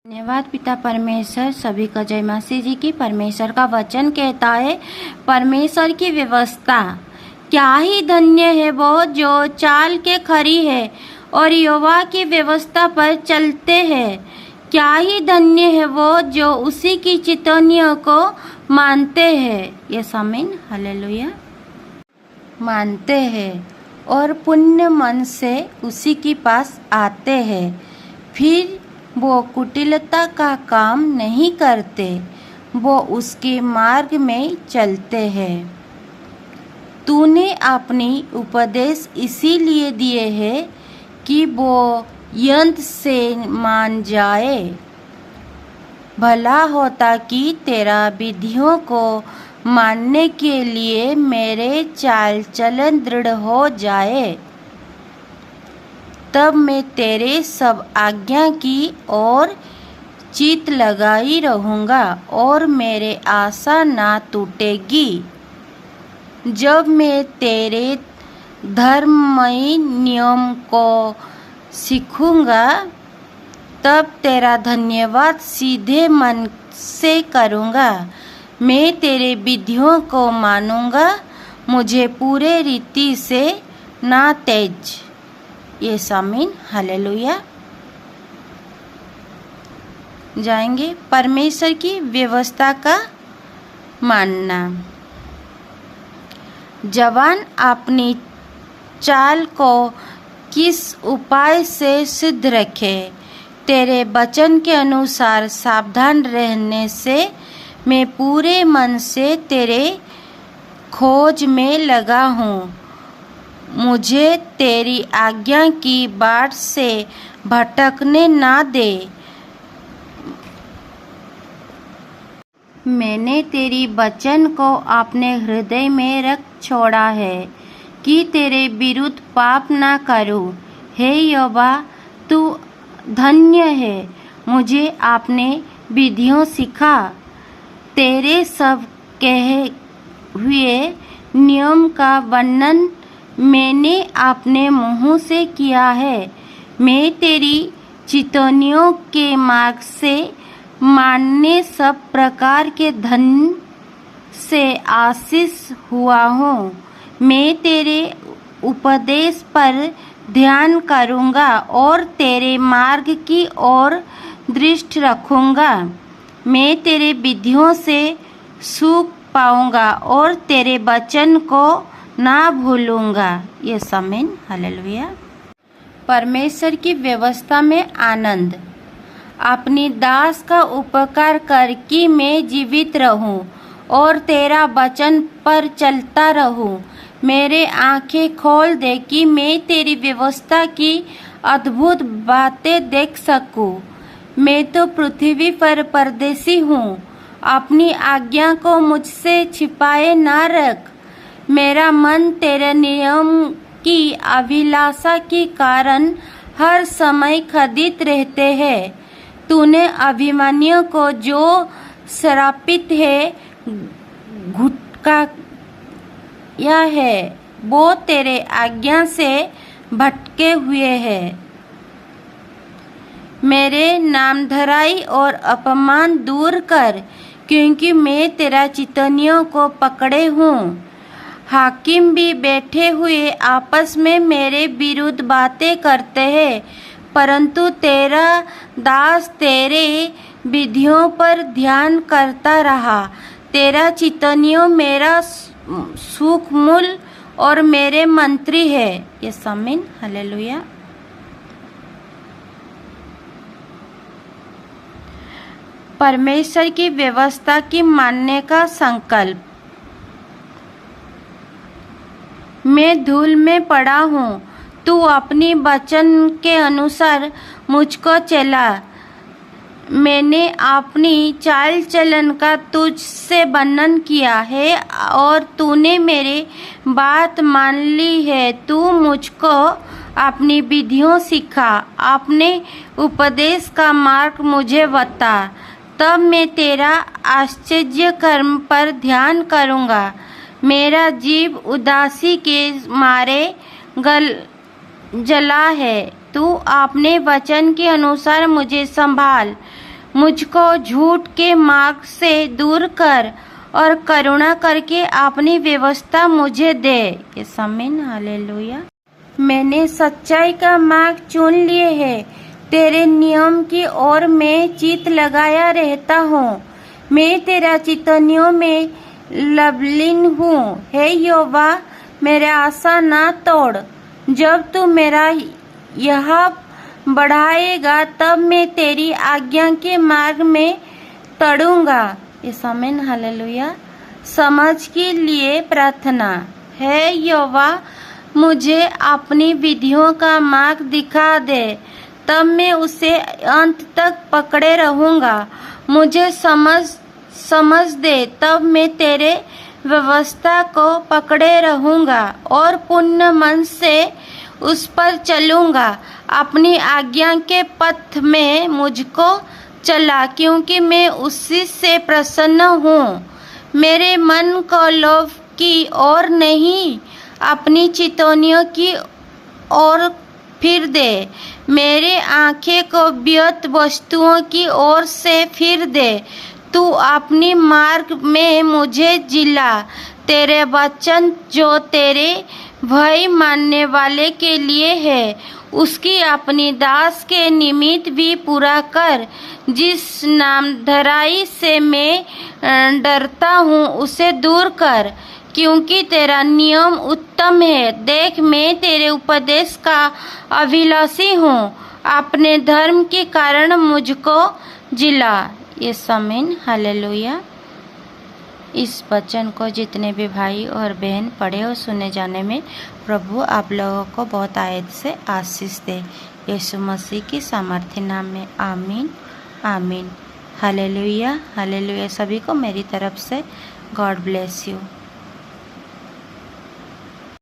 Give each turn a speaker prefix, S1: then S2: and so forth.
S1: धन्यवाद पिता परमेश्वर। सभी का जय मसीह जी की। परमेश्वर का वचन कहता है, परमेश्वर की व्यवस्था क्या ही धन्य है वो जो चाल के खरी है और यहोवा की व्यवस्था पर चलते हैं। क्या ही धन्य है वो जो उसी की चितौनियों को मानते हैं। यस आमीन, हालेलुया। मानते हैं और पुण्य मन से उसी के पास आते हैं। फिर वो कुटिलता का काम नहीं करते, वो उसके मार्ग में चलते हैं। तूने अपनी उपदेश इसीलिए दिए हैं कि वो यंत्र से मान जाए। भला होता कि तेरा विधियों को मानने के लिए मेरे चाल चलन दृढ़ हो जाए। तब मैं तेरे सब आज्ञा की ओर चित लगाई रहूँगा और मेरे आशा ना टूटेगी। जब मैं तेरे धर्ममय नियम को सीखूँगा, तब तेरा धन्यवाद सीधे मन से करूँगा। मैं तेरे विधियों को मानूँगा, मुझे पूरे रीति से ना तेज। यस आमीन, हालेलुया। जाएंगे परमेश्वर की व्यवस्था का मानना। जवान अपनी चाल को किस उपाय से सिद्ध रखे। तेरे वचन के अनुसार सावधान रहने से मैं पूरे मन से तेरे खोज में लगा हूँ। मुझे तेरी आज्ञा की बाट से भटकने ना दे। मैंने तेरी वचन को अपने हृदय में रख छोड़ा है कि तेरे विरुद्ध पाप ना करूं। हे यहोवा, तू धन्य है। मुझे अपने विधियों सिखा। तेरे सब कहे हुए नियम का वर्णन मैंने अपने मुंह से किया है। मैं तेरी चितौनियों के मार्ग से मानने सब प्रकार के धन से आशीष हुआ हूँ। मैं तेरे उपदेश पर ध्यान करूँगा और तेरे मार्ग की ओर दृष्टि रखूँगा। मैं तेरे विधियों से सुख पाऊँगा और तेरे वचन को ना भूलूंगा। यस आमीन, हालेलुया। परमेश्वर की व्यवस्था में आनंद। अपनी दास का उपकार कर कि मैं जीवित रहूं और तेरा वचन पर चलता रहूं। मेरे आंखें खोल दे कि मैं तेरी व्यवस्था की अद्भुत बातें देख सकूं। मैं तो पृथ्वी पर परदेसी हूँ। अपनी आज्ञा को मुझसे छिपाए ना रख। मेरा मन तेरे नियम की अभिलाषा के कारण हर समय खदित रहते हैं। तूने अभिमानियों को जो श्रापित है घुटकाया है, वो तेरे आज्ञा से भटके हुए हैं। मेरे नामधराई और अपमान दूर कर, क्योंकि मैं तेरा चितौनियों को पकड़े हूँ। हाकिम भी बैठे हुए आपस में मेरे विरुद्ध बातें करते हैं, परंतु तेरा दास तेरे विधियों पर ध्यान करता रहा। तेरा चितौनियों मेरा सुख मूल और मेरे मंत्री है। यस आमीन, हालेलुया। परमेश्वर की व्यवस्था की मानने का संकल्प। मैं धूल में पड़ा हूँ, तू अपनी वचन के अनुसार मुझको चला। मैंने अपनी चाल चलन का तुझसे वर्णन किया है और तूने मेरी बात मान ली है। तू मुझको अपनी विधियों सिखा, अपने उपदेश का मार्ग मुझे बता। तब मैं तेरा आश्चर्य कर्म पर ध्यान करूँगा। मेरा जीव उदासी के मारे जला है। तू अपने वचन के अनुसार मुझे संभाल। मुझको झूठ के मार्ग से दूर कर और करुणा करके अपनी व्यवस्था मुझे दे। ये आमीन, हालेलुया। मैंने सच्चाई का मार्ग चुन लिए है, तेरे नियम की ओर मैं चित लगाया रहता हूँ। मैं तेरा चितनियों में लवलीन हूँ। हे यहोवा, मेरे आशा ना तोड़। जब तू मेरा यह बढ़ाएगा तब मैं तेरी आज्ञा के मार्ग में तड़ूंगा। इस आमीन, हालेलुया। समझ के लिए प्रार्थना। हे यहोवा, मुझे अपनी विधियों का मार्ग दिखा दे, तब मैं उसे अंत तक पकड़े रहूंगा। मुझे समझ दे, तब मैं तेरे व्यवस्था को पकड़े रहूंगा और पूर्ण मन से उस पर चलूंगा। अपनी आज्ञा के पथ में मुझको चला, क्योंकि मैं उसी से प्रसन्न हूँ। मेरे मन को लोभ की ओर नहीं, अपनी चितौनियों की ओर फिर दे। मेरे आंखें को व्यर्थ वस्तुओं की ओर से फिर दे। तू अपनी मार्ग में मुझे जिला। तेरे वचन जो तेरे भय मानने वाले के लिए है, उसकी अपनी दास के निमित्त भी पूरा कर। जिस नामधराई से मैं डरता हूँ उसे दूर कर, क्योंकि तेरा नियम उत्तम है। देख, मैं तेरे उपदेश का अभिलाषी हूँ। अपने धर्म के कारण मुझको जिला। ये आमीन, हालेलुया। इस वचन को जितने भी भाई और बहन पढ़े और सुने जाने में प्रभु आप लोगों को बहुत आयत से आशीष दे। यीशु मसीह की सामर्थ्य नाम में आमीन, आमीन, हालेलुया, हालेलुया। सभी को मेरी तरफ से गॉड ब्लेस यू।